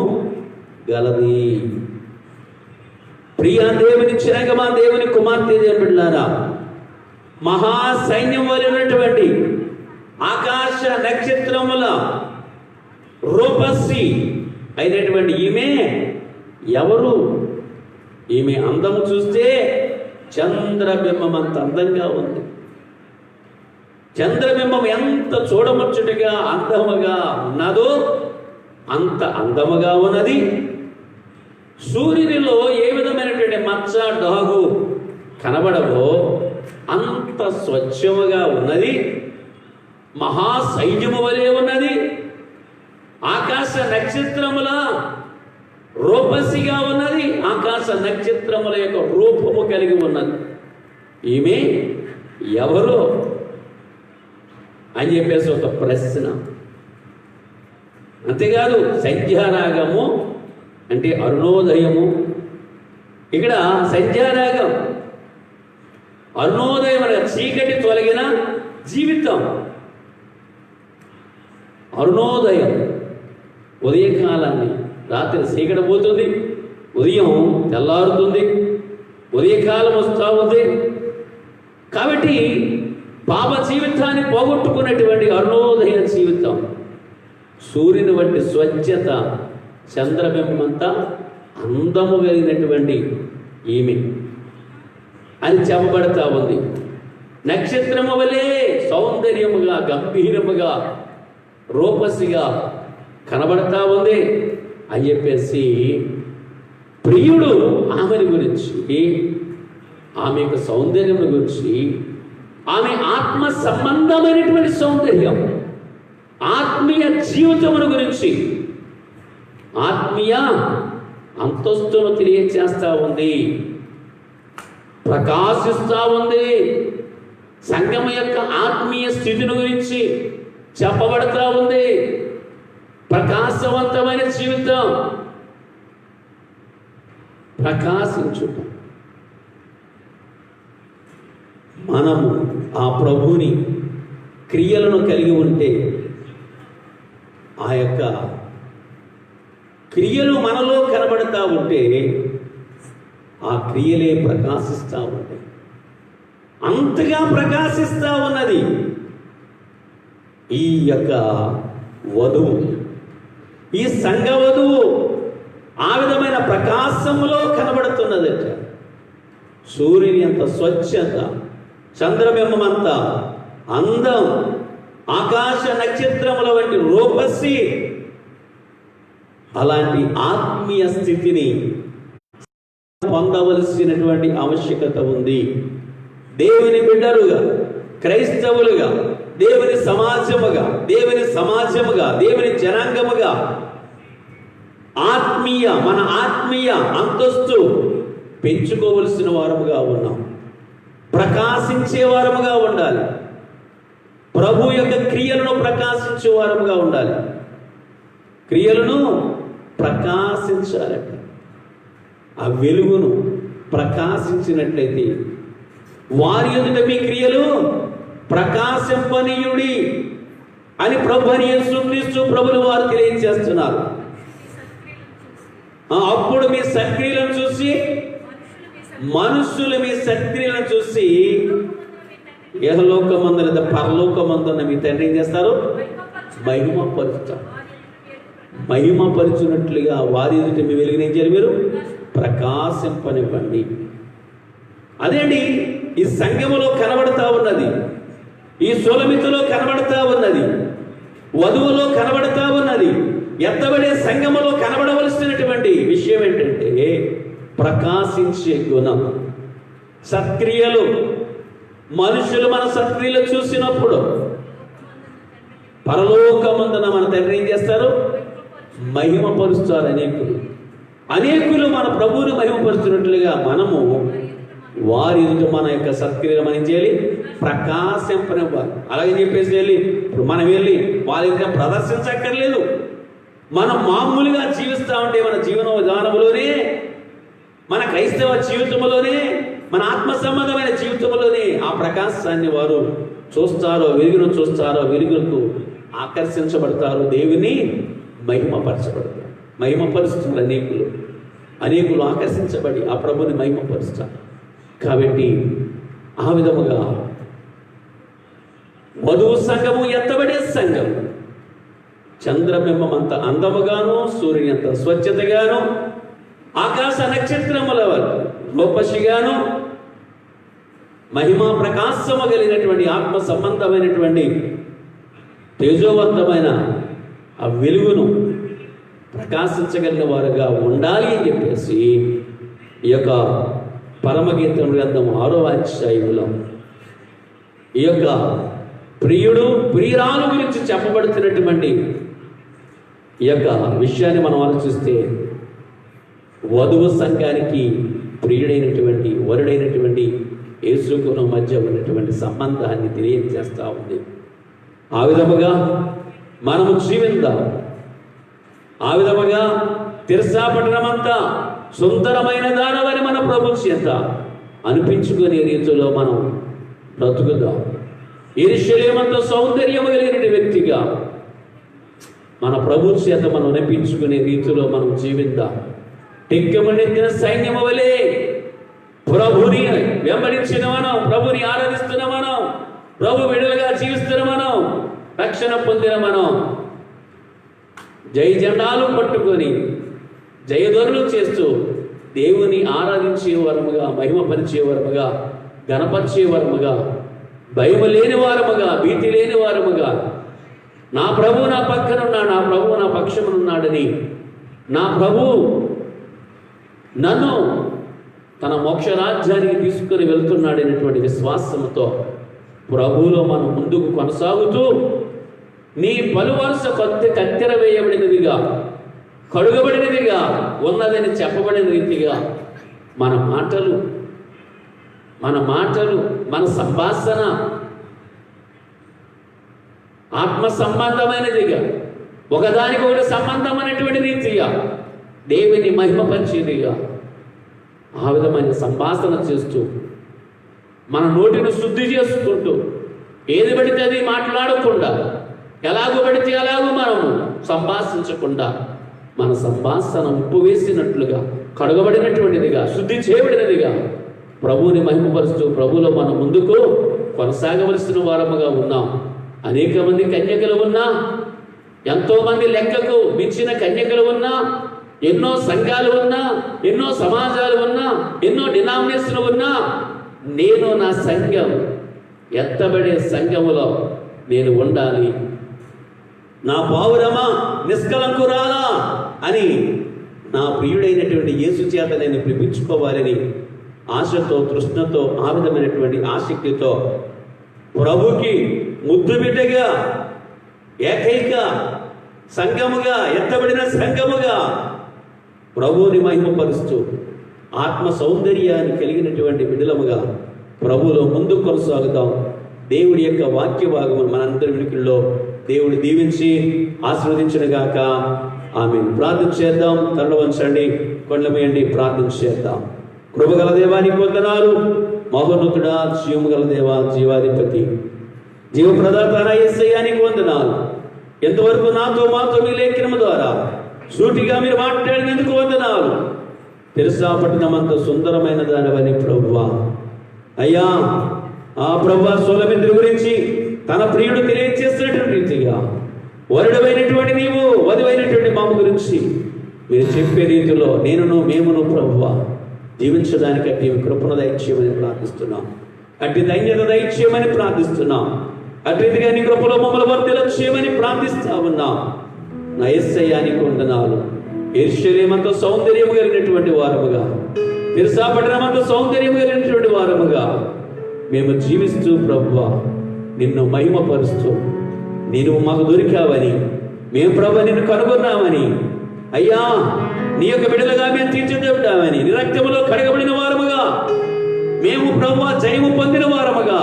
గలది. ప్రియ దేవుని చిరగమా, దేవుని కుమార్తె బిడ్డలారా, మహాసైన్యం వలెనటువంటి ఆకాశ నక్షత్రముల రూపశ్రీ అయినటువంటి ఈమె ఎవరు? ఈమె అందము చూస్తే చంద్రబింబం అంత అందంగా ఉంది. చంద్రబింబం ఎంత చూడముచ్చటగా అందముగా ఉన్నదో అంత అందముగా ఉన్నది. సూర్యునిలో ఏ విధమైనటువంటి మచ్చ డాగు కనబడవో అంత స్వచ్ఛముగా ఉన్నది. మహాసైన్యము వలె ఉన్నది. ఆకాశ నక్షత్రముల రూపసిగా ఉన్నది. ఆకాశ నక్షత్రముల యొక్క రూపము కలిగి ఉన్నది. ఈమె ఎవరు అని చెప్పేసి ఒక ప్రశ్న. అంతేకాదు, సంధ్యారాగము అంటే అరుణోదయము. ఇక్కడ సంధ్యారాగం, అరుణోదయం అనగా చీకటి తొలగిన జీవితం. అరుణోదయం ఉదయకాలాన్ని, రాత్రి చీకటి పోతుంది, ఉదయం తెల్లారుతుంది, ఉదయకాలం వస్తూ ఉంది. కాబట్టి పాప జీవితాన్ని పోగొట్టుకున్నటువంటి అరుణోదయ జీవితం, సూర్యుని వంటి స్వచ్ఛత, చంద్రబింబమంతా అందము కలిగినటువంటి ఈమె అని చెప్పబడతా ఉంది. నక్షత్రము వలె సౌందర్యముగా, గంభీరముగా, రూపసిగా కనబడతా ఉంది అని చెప్పేసి ప్రియుడు ఆమెని గురించి, ఆమె యొక్క సౌందర్యం గురించి, ఆమె ఆత్మ సంబంధమైనటువంటి సౌందర్యం, ఆత్మీయ జీవితమును గురించి, ఆత్మీయ అంతస్తును తెలియచేస్తా ఉంది, ప్రకాశిస్తూ ఉంది. సంఘం యొక్క ఆత్మీయ స్థితిని గురించి చెప్పబడతా ఉంది. ప్రకాశవంతమైన జీవితం, ప్రకాశించుట. మనము ఆ ప్రభుని క్రియలను కలిగి ఉంటే ఆ యొక్క క్రియలు మనలో కనబడతా ఉంటే ఆ క్రియలే ప్రకాశిస్తూ ఉంటాయి. అంతగా ప్రకాశిస్తూ ఉన్నది ఈ యొక్క వధువు, ఈ సంఘ వధువు. ఆ విధమైన ప్రకాశంలో కనబడుతున్నదట. సూర్యుని అంత స్వచ్ఛత, చంద్రబింబమంత అందం, ఆకాశ నక్షత్రముల వంటి రూపసి, అలాంటి ఆత్మీయ స్థితిని పొందవలసినటువంటి ఆవశ్యకత ఉంది. దేవుని బిడ్డలుగా, క్రైస్తవులుగా, దేవుని సమాజముగా, దేవుని జనాంగముగా మన ఆత్మీయ అంతస్తు పెంచుకోవలసిన వారముగా ఉన్నాం. ప్రకాశించే వారముగా ఉండాలి. ప్రభు యొక్క క్రియలను ప్రకాశించే వారముగా ఉండాలి. క్రియలను ప్రకాశించాలట. ఆ వెలుగును ప్రకాశించినట్లయితే వారి ఎదుట మీ క్రియలు ప్రకాశింపనీయుడి అని ప్రభు అని యేసుక్రీస్తు ప్రభులు వారు తెలియజేస్తున్నారు. అప్పుడు మీ సత్క్రియలను చూసి, మనుషులు మీ సత్క్రియలను చూసి యెహలోకమందు లేదా పరలోకమందున్న మీ తండ్రి ఏం చేస్తారు? మహిమపరుస్తారు. మహిమపరుచున్నట్లుగా వారి ఎదుట మీ వెలుగునేం చేయాలి? మీరు ప్రకాశింపనివ్వండి. అదేంటి ఈ సంఘములో కనబడతా ఉన్నది, ఈ సొలమితిలో కనబడతా ఉన్నది, వధువులో కనబడతా ఉన్నది. ఎత్తబడే సంఘములో కనబడవలసినటువంటి విషయం ఏంటంటే ప్రకాశించే గుణం, సత్క్రియలు. మనుషులు మన సత్క్రియలు చూసినప్పుడు పరలోకమందున మన తండ్రి ఏం చేస్తారు? మహిమపరుస్తారు. అనేకులు మన ప్రభువుని మహిమపరుస్తున్నట్లుగా మనము వారి ఎదుట మన యొక్క సత్క్రియలు మనం చేయాలి, ప్రకాశింపనివ్వాలి. అలాగే చెప్పేసి ఇప్పుడు మనం వెళ్ళి వారి ఎదుట ప్రదర్శించక్కర్లేదు. మనం మామూలుగా జీవిస్తూ ఉంటే మన జీవన విధానంలోనే, మన క్రైస్తవ జీవితంలోనే, మన ఆత్మ సంబంధమైన జీవితంలోనే ఆ ప్రకాశాన్ని వారు చూస్తారో, వెలుగును చూస్తారో, వెలుగులకు ఆకర్షించబడతారు, దేవుని మహిమపరుస్తారు. అనేకులు ఆకర్షించబడి ఆ ప్రభుని మహిమపరుస్తారు. కాబట్టి ఆ విధముగా వధువు సంఘము ఎత్తబడే సంఘం చంద్రబింబం అంత అందముగాను, సూర్యుని అంత స్వచ్ఛతగాను, ఆకాశ నక్షత్రముల రూపసిగాను, మహిమా ప్రకాశము కలిగినటువంటి ఆత్మ సంబంధమైనటువంటి తేజోవంతమైన ఆ వెలుగును ప్రకాశించగలిగిన వారుగా ఉండాలి అని చెప్పేసి ఈ యొక్క పరమగీతం గ్రంథం 6వ అధ్యాయంలో ఈ యొక్క ప్రియుడు ప్రియురాలు గురించి చెప్పబడుతున్నటువంటి ఈ యొక్క విషయాన్ని మనం ఆలోచిస్తే వధువు సంఘానికి ప్రియుడైనటువంటి వరుడైనటువంటి యేసుకు మధ్య ఉన్నటువంటి సంబంధాన్ని తెలియజేస్తూ ఉంది. ఆ విధముగా మనము జీవిద్దాం. ఆ విధముగా తిర్సా పట్టణమంతా సుందరమైన దానవని మన ప్రభు చేత అనిపించుకునే రీతిలో మనం బ్రతుకుదాం. యెరూషలేమంత సౌందర్యము కలిగిన వ్యక్తిగా మన ప్రభు చేత మనం అనిపించుకునే రీతిలో మనం జీవిద్దాం. టెక్కమనెత్తిన సైన్యము వలె ప్రభుని వెంబడించిన మనం, ప్రభుని ఆరాధిస్తున్న మనం ప్రభు బిడ్డలుగా జీవిస్తున్న మనం, రక్షణ పొందిన మనం జయ జెండాలు పట్టుకొని జయధ్వనులు చేస్తూ దేవుని ఆరాధించే వరముగా, మహిమపరిచే వరముగా, గణపరిచే వరముగా, భయం లేని వారముగా, భీతి లేని వారముగా, నా ప్రభు నా పక్కనున్నాడు, నా ప్రభు నా పక్షమునున్నాడని, నా ప్రభు నన్ను తన మోక్ష రాజ్యానికి తీసుకుని వెళ్తున్నాడనేటువంటి విశ్వాసంతో ప్రభువులో మనం ముందుకు కొనసాగుతూ, నీ పలువరుస కత్తెర వేయబడినదిగా, కడుగబడినదిగా ఉన్నదని చెప్పబడిన రీతిగా మన మాటలు, మన సంభాషణ ఆత్మ సంబంధమైనదిగా, ఒకదానికొకటి సంబంధమైనటువంటి రీతిగా, దేవుని మహిమపరిచేదిగా ఆ విధమైన సంభాషణ చేస్తూ, మన నోటిని శుద్ధి చేసుకుంటూ, ఏది పడితే అది మాట్లాడకుండా, ఎలాగో పడితే అలాగూ మనము సంభాషించకుండా, మన సంభాషణ ఉప్పు వేసినట్లుగా, కడగబడినటువంటిదిగా, శుద్ధి చేయబడినదిగా ప్రభువుని మహిమపరుస్తూ ప్రభువులో మనం ముందుకు కొనసాగవలసిన వారముగా ఉన్నాం. అనేక మంది కన్యకలు ఉన్నా, ఎంతోమంది లెక్కకు మించిన కన్యకలు ఉన్నా, ఎన్నో సంఘాలు ఉన్నా, ఎన్నో సమాజాలు ఉన్నా, ఎన్నో డినామినేషన్లు ఉన్నా, నేను నా సంఘం ఎత్తబడే సంఘములో నేను ఉండాలి, నా పావురమా నిష్కలంకురాలా అని నా ప్రియుడైనటువంటి యేసు చేత నేను పిలిపించుకోవాలని ఆశతో, తృష్ణతో, ఆ విధమైనటువంటి ఆసక్తితో ప్రభుకి ముద్దు బిడ్డగా, ఏకైక సంఘముగా, ఎత్తబడిన సంఘముగా ప్రభువుని మహిమపరుస్తూ ఆత్మ సౌందర్యాన్ని కలిగినటువంటి బిడ్డలముగా ప్రభువులో ముందుకు కొనసాగుతాం. దేవుడి యొక్క వాక్య భాగము మనందరి వినికిల్లో దేవుడు దీవించి ఆశీర్వదించునుగాక. ఆమేన్. ప్రార్థన చేద్దాం. తరల వంచండి, కొండలు వేయండి, ప్రార్థన చేద్దాం. కృపగల దేవానికి వందనాలు. మహోన్నతుడా, జీవము గల దేవా, జీవాధిపతి, జీవప్రదాత యేసయ్యానికి వందనాలు. ఎంతవరకు నాతో మాతో మీ లేఖనం ద్వారా సూటిగా మీరు మాట్లాడినందుకు వందనాలు. తెలుసా పట్టణమంత సుందరమైన దానివని ప్రభువా. అయ్యా, ఆ ప్రభువా సొలొమోను గురించి తన ప్రియుడు తెలియజేస్తున్నటువంటి రీతిగా వరుడమైనటువంటి నీవు, వధువైనటువంటి మామ గురించి మీరు చెప్పే రీతిలో మేమును ప్రభువా జీవించడానికి అట్టి కృపణ దయచేయమని ప్రార్థిస్తున్నాం. అట్టి ధన్యత దయచేయమని ప్రార్థిస్తున్నాం. అట్టిగా నీ కృపలో మమ్మల్ని వర్ధిల్ల చేయమని ప్రార్థిస్తా ఉన్నాం. నా యేసయ్యానికి వందనాలు. యెరూషలేమంత సౌందర్యము కలిగినటువంటి వారముగా, తిర్సా పట్టణమంత సౌందర్యము కలిగినటువంటి వారముగా మేము జీవిస్తూ ప్రభువా నిన్ను మహిమపరుస్తూ, నీవు మాకు దొరికావని, మేము ప్రభు నిన్ను కనుగొన్నామని, అయ్యా నీ యొక్క బిడ్డలుగా మేము తీర్చిదిద్దామని, నీ రక్తములో కడగబడిన వారముగా మేము ప్రభువా జయము పొందిన వారముగా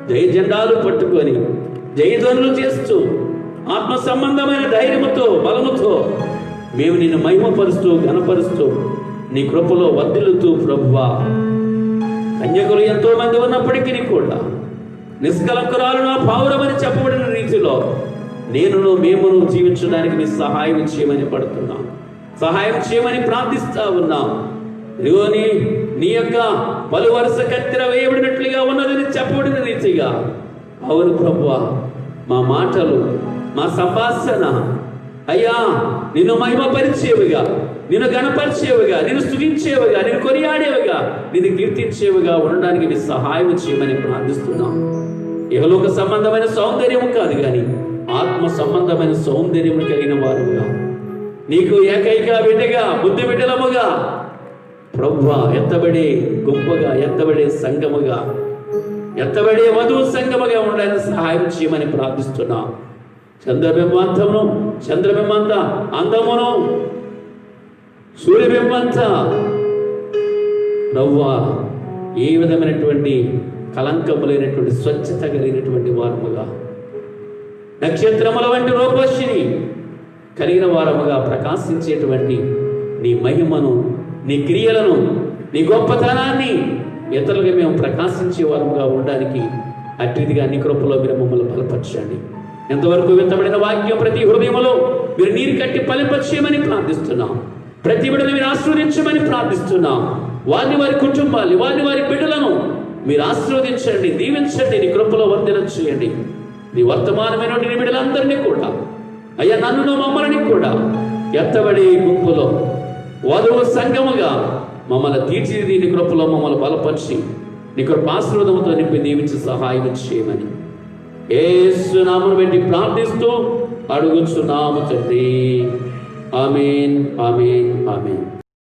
జయ జెండాలు పట్టుకొని జయధ్వనులు చేస్తూ ఆత్మ సంబంధమైన ధైర్యముతో, బలముతో మేము నిన్ను మహిమపరుస్తూ, ఘనపరుస్తూ నీ కృపలో వర్ధిల్లుతూ ప్రభువా, కన్యకులు ఎంతో మంది ఉన్నప్పటికీ కూడా నిష్కలంకురాలు నా పావురమని చెప్పబడిన రీతిలో మేమును జీవించడానికి నీ సహాయం చేయమని పడుతున్నాం. సహాయం చేయమని ప్రార్థిస్తా ఉన్నాం. ఇదిగోని నీ యొక్క పలు వరుస కత్తెర వేయబడినట్లుగా ఉన్నదని చెప్పబడిన రీతిగా, అవును ప్రభువా, మా మాటలు, మా సంభాషణ అయ్యా నిన్ను మహిమపరిచేవిగా, నిన్ను గణపరిచేవిగా, నిన్ను స్తుతించేవిగా, నిన్ను కొనియాడేవిగా, నిన్ను కీర్తించేవిగా ఉండడానికి నీ సహాయం చేయమని ప్రార్థిస్తున్నాం. ఇహలోక సంబంధమైన సౌందర్యము కాదు కానీ ఆత్మ సంబంధమైన సౌందర్యము కలిగిన వారుగా, నీకు ఏకైక బిడ్డగా, బుద్ధి బిడ్డలముగా ప్రభువా ఎత్తబడే గొప్పగా, ఎత్తబడే సంఘముగా, ఎత్తబడే వధువు సంఘముగా ఉండాలని సహాయం చేయమని ప్రార్థిస్తున్నాం. చంద్రబింబంత అందమును, సూర్యబింబంత ప్రభువా ఏ విధమైనటువంటి కలంకము లేనటువంటి స్వచ్ఛత కలిగినటువంటి వారముగా, నక్షత్రముల వంటి రూపశ్రీని కలిగిన వారముగా ప్రకాశించేటువంటి నీ మహిమను, నీ క్రియలను, నీ గొప్పతనాన్ని ఇతరులుగా మేము ప్రకాశించే వారముగా ఉండడానికి అట్టిదిగా నీ కృపలో మీరు మమ్మల్ని బలపరచండి. ఎంతవరకు విత్తబడిన వాక్యం ప్రతి హృదయంలో మీరు నీరు కట్టి ఫలింపచేయమని ప్రార్థిస్తున్నాం. ప్రతి బిడ్డను మీరు ఆశీర్వదించమని ప్రార్థిస్తున్నాం. వారి కుటుంబాన్ని, వారి బిడ్డలను మీరు ఆశీర్వదించండి, దీవించండి, నీ కృపలో వర్ధన చేయండి. నీ వర్తమానమైన నీ బిడ్డలందరినీ కూడా అయ్యా, నన్ను మమ్మల్ని కూడా ఎత్తబడి గుంపులో వధువు సంఘముగా మమ్మల్ని తీర్చిది నీ కృపలో మమ్మల్ని బలపరిచి నీ కృప ఆశీర్వాదంతో నింపి దీవించి సహాయం చేయమని యేసు నామమును బట్టి ప్రార్థిస్తూ అడుగుచున్నాము తండ్రి. ఆమేన్, ఆమేన్, ఆమేన్.